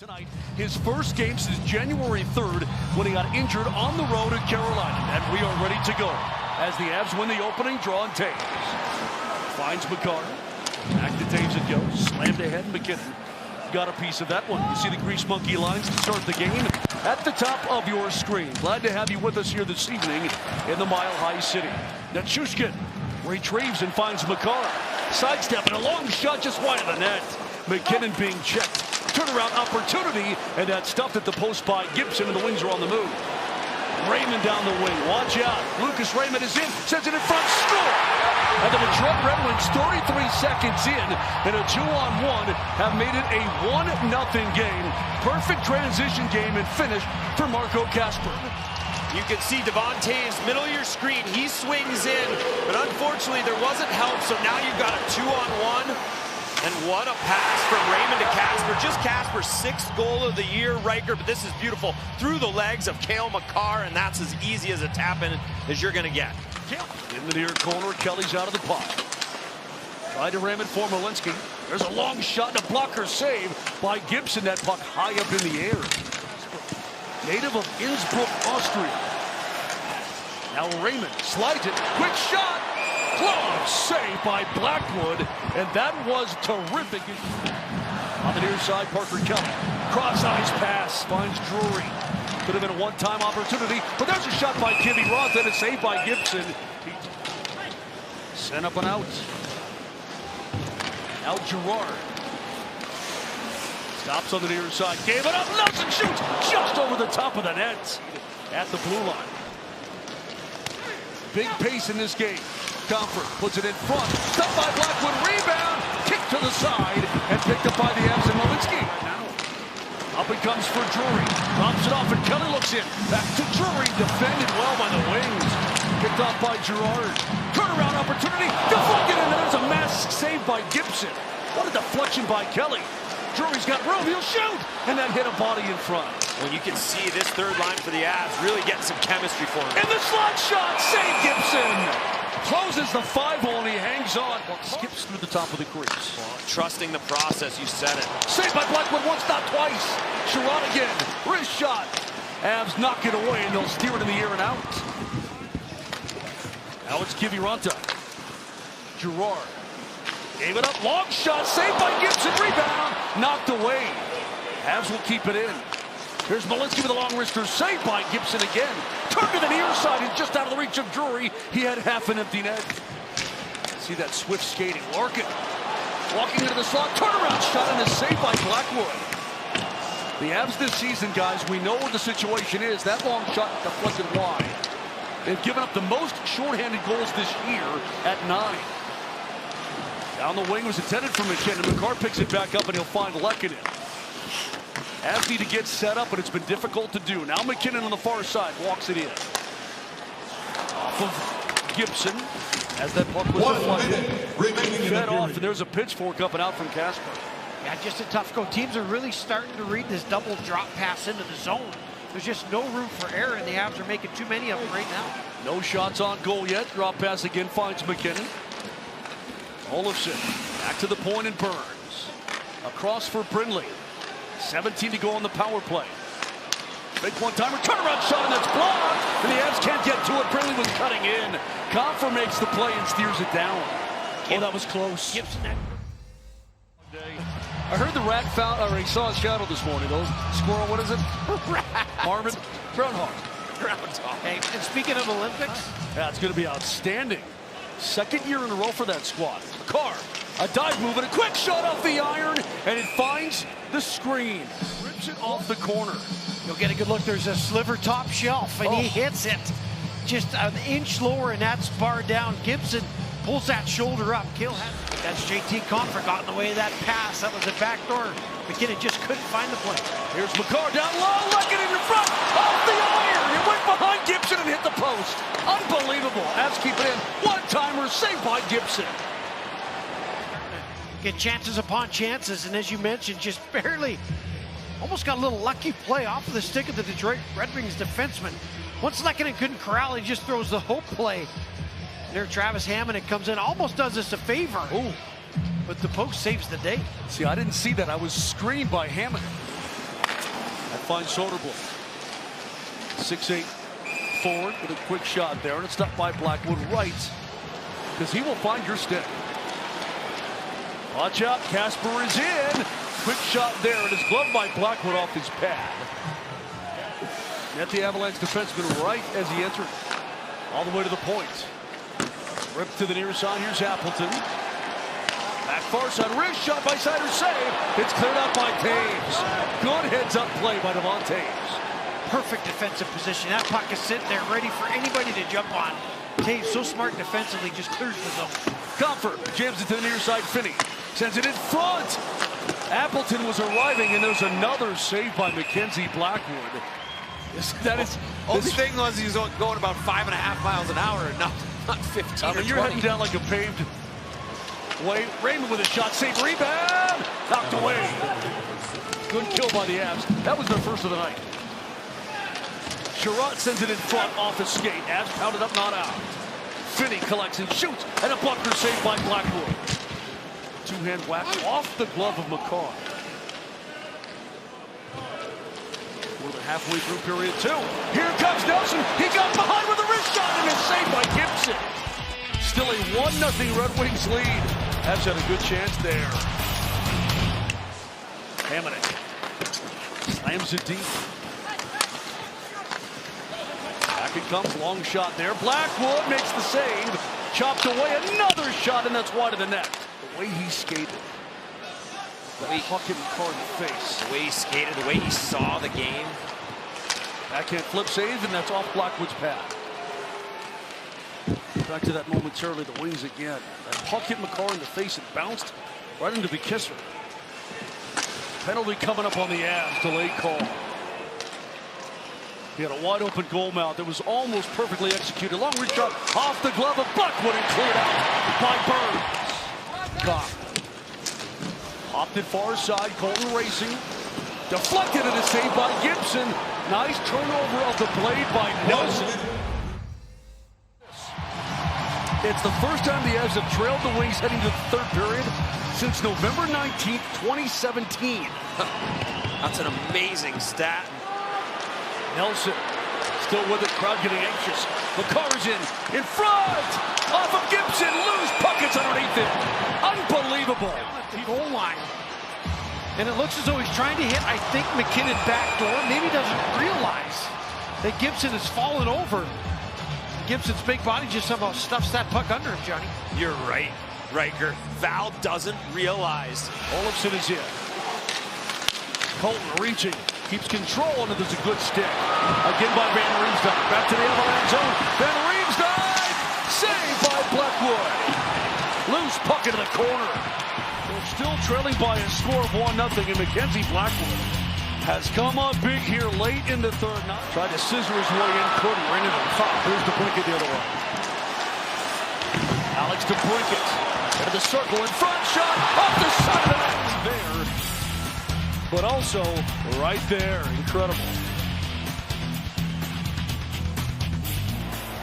Tonight, his first game since January 3rd when he got injured on the road at Carolina. And we are ready to go as the Avs win the opening draw and Taves. Finds McCarr. Back to Taves it goes. Slammed ahead. McKinnon got a piece of that one. You see the Grease Monkey lines to start the game at the top of your screen. Glad to have you with us here this evening in the Mile High City. Nichushkin retrieves and finds McCarr. Sidestep and a long shot just wide of the net. McKinnon being checked. Turnaround opportunity, and that stuffed at the post by Gibson, and the Wings are on the move. Raymond down the wing. Watch out. Lucas Raymond is in. Sends it in front. Score! And the Detroit Red Wings, 33 seconds in a 2-on-1, have made it a 1-0 game. Perfect transition game and finish for Marco Kasper. You can see Devontae's middle of your screen. He swings in, but unfortunately there wasn't help, so now you've got a 2-on-1. And what a pass from Raymond to Kasper. Just Kasper's 6th goal of the year, Riker, but this is beautiful. Through the legs of Cale Makar, and that's as easy as a tap-in as you're going to get. In the near corner, Kelly's out of the pot. Tried to ram it for Malinsky. There's a long shot and a blocker save by Gibson. That puck high up in the air. Native of Innsbruck, Austria. Now Raymond slides it. Quick shot. Close save by Blackwood, and that was terrific. On the near side, Parker Kelly. Cross-eyes pass, finds Drury. Could have been a one-time opportunity, but there's a shot by Kimmy Roth and a save by Gibson. Sent up and out. Now Girard. Stops on the near side, gave it up, Nelson shoots just over the top of the net at the blue line. Big pace in this game. Comfort puts it in front. Stopped by Blackwood. Rebound. Kick to the side. And picked up by the Avs and Malinsky. Now up it comes for Drury. Drops it off and Kelly looks in. Back to Drury. Defended well by the Wings. Picked off by Girard. Turnaround opportunity. Deflected and there's a mask save by Gibson. What a deflection by Kelly. Drury's got room. He'll shoot. And that hit a body in front. Well, you can see this third line for the Avs really getting some chemistry for him. And the slot shot. Save Gibson. Closes the 5-hole and he hangs on. Skips through the top of the crease. Well, trusting the process, you said it. Saved by Blackwood once, not twice. Sherrod again. Wrist shot. Avs knock it away and they'll steer it in the air and out. Now it's Kiviranta. Girard. Gave it up. Long shot. Saved by Gibson. Rebound. Knocked away. Avs will keep it in. Here's Malinsky with a long wrister. Saved by Gibson again. Turned to the near side and just out of the reach of Drury. He had half an empty net. See that swift skating. Larkin walking into the slot. Turnaround shot and a save by Blackwood. The Avs this season, guys, we know what the situation is. That long shot deflected wide. They've given up the most shorthanded goals this year at 9. Down the wing was intended for McKinnon. McCarr picks it back up and he'll find Larkin. Avs need to get set up, but it's been difficult to do. Now McKinnon on the far side walks it in. Off of Gibson as that puck was deflected. Fed off, and there's a pitchfork up and out from Kasper. Yeah, just a tough go. Teams are really starting to read this double drop pass into the zone. There's just no room for error, and the Avs are making too many of them right now. No shots on goal yet. Drop pass again finds McKinnon. Olofsson back to the point and Burns. Across for Brindley. 17 to go on the power play. Big one-timer, turnaround shot, and that's blocked. And the Avs can't get to it. Brindley was cutting in. Confer makes the play and steers it down. Oh, that was close. Gibson. I heard the rat found, or he saw a shadow this morning. Those squirrel, what is it? Marvin? Groundhog. Groundhog. Hey, and speaking of Olympics, yeah, it's going to be outstanding. Second year in a row for that squad. Carr, a dive move and a quick shot off the iron, and it finds the screen. Rips it off the corner. You'll get a good look. There's a sliver top shelf, and he hits it just an inch lower, and that's barred down. Gibson pulls that shoulder up. That's JT Confer got in the way of that pass. That was a backdoor. McKinnon just couldn't find the play. Here's McCarr down low, Larkin in the front, off the iron. It went behind Gibson and hit the post. Unbelievable. Avs keep it in. One-timer saved by Gibson. Get chances upon chances, and as you mentioned, just barely, almost got a little lucky play off of the stick of the Detroit Red Wings defenseman. Once Larkin couldn't corral, he just throws the hope play. There, Travis Hammond, it comes in, almost does us a favor. Ooh. But the post saves the day. See, I didn't see that. I was screened by Hammond. That finds Soderblom. 6'8" forward with a quick shot there, and it's stopped by Blackwood right, because he will find your stick. Watch out, Casper is in. Quick shot there, and it's gloved by Blackwood off his pad. Net the Avalanche defenseman right as he entered. All the way to the point. Ripped to the near side. Here's Appleton. Back far side. Wrist shot by Sider. Save. It's cleared out by Taves. Good heads-up play by Devon Taves. Perfect defensive position. That puck is sitting there ready for anybody to jump on. Taves, so smart defensively, just clears the zone. Comfort jams it to the near side. Finney sends it in front. Appleton was arriving, and there's another save by Mackenzie Blackwood. That is. Only thing was he was going about 5.5 miles an hour, and not 15. I mean, you're heading down like a paved way. Raymond with a shot, save, rebound, knocked away. Good kill by the Avs. That was their first of the night. Sherratt sends it in front off his skate. Avs pounded up, not out. Finney collects and shoots, and a bunker saved by Blackwood. Two-hand whack off the glove of McCarr. More than halfway through period 2. Here comes Nelson. He got behind with a wrist shot, and it's saved by Gibson. Still a 1-0 Red Wings lead. Avs had a good chance there. Hammond slams it deep. Back it comes, long shot there. Blackwood makes the save. Chopped away, another shot, and that's wide of the net. The way he skated. The way puck hit McCarr in the face. The way he skated, the way he saw the game. Backhand flip save, and that's off Blackwood's pad. Back to that momentarily, the Wings again. That puck hit McCarr in the face and bounced right into the kisser. Penalty coming up on the Avs, delayed call. He had a wide open goal mouth that was almost perfectly executed. Long reach shot off the glove of Blackwood and cleared out by Burns. Got popped it far side, Colton racing. Deflected and a save by Gibson. Nice turnover of the blade by Nelson. It's the first time the Avs have trailed the Wings heading to the third period since November 19th, 2017. That's an amazing stat. Nelson still with it, crowd getting anxious. McCarr's in front, off of Gibson, loose puckets underneath it. Unbelievable. The goal line. And it looks as though he's trying to hit, I think, McKinnon backdoor. Maybe doesn't realize that Gibson has fallen over. Gibson's big body just somehow stuffs that puck under him, Johnny. You're right, Riker. Val doesn't realize. Olofsson is in. Colton reaching, keeps control, and there's a good stick. Again by Van Riemsdyk. Back to the Avalanche zone. Van Riemsdyk! Saved by Blackwood. Loose puck into the corner. They're still trailing by a score of 1-0, and Mackenzie Blackwood has come up big here late in the third. Tried to scissor his way in, couldn't. Ran into the top. Here's DeBrincat the other way. Alex DeBrincat into the circle in front. Shot off the side of the net. There, but also right there. Incredible.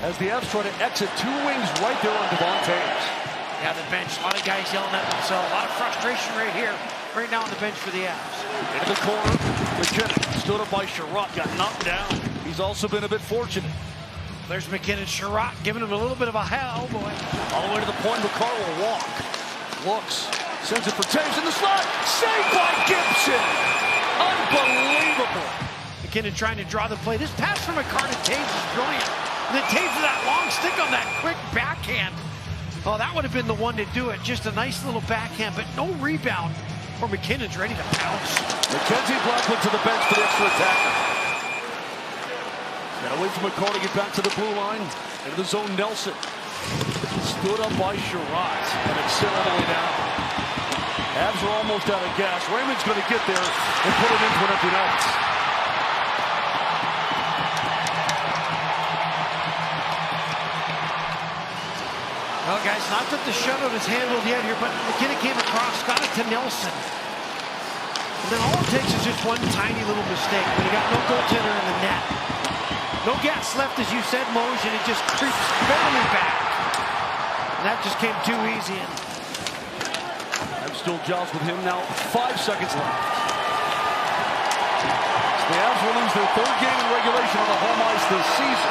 As the Avs try to exit, two Wings right there on Devon Taves. Yeah, the bench, a lot of guys yelling at themselves. A lot of frustration right here, right now on the bench for the Avs. Into the corner, McKinnon stood up by Sherratt, got knocked down. He's also been a bit fortunate. There's McKinnon, Sherratt giving him a little bit of a hell, boy. All the way to the point, McCarr will walk. Looks, sends it for Taves in the slot. Saved by Gibson. Unbelievable. McKinnon trying to draw the play. This pass from McCarr to Taves is brilliant. And then Taves with that long stick on that quick backhand. Oh, that would have been the one to do it. Just a nice little backhand, but no rebound. Or McKinnon's ready to pounce. Mackenzie Blackwood to the bench for the extra attacker. Got away from McCarr to get back to the blue line. Into the zone, Nelson. Stood up by Sherratt, and it's still all the way down. Avs are almost out of gas. Raymond's going to get there and put it into an empty net. Well, guys, not that the shutout is handled yet here, but McKinnon came across, got it to Nelson. And then all it takes is just one tiny little mistake, but he got no goaltender in the net. No gas left, as you said, Moj, and it just creeps barely back. And that just came too easy. And I'm still jostling with him now. 5 seconds left. The Avs will lose their third game in regulation on the home ice this season.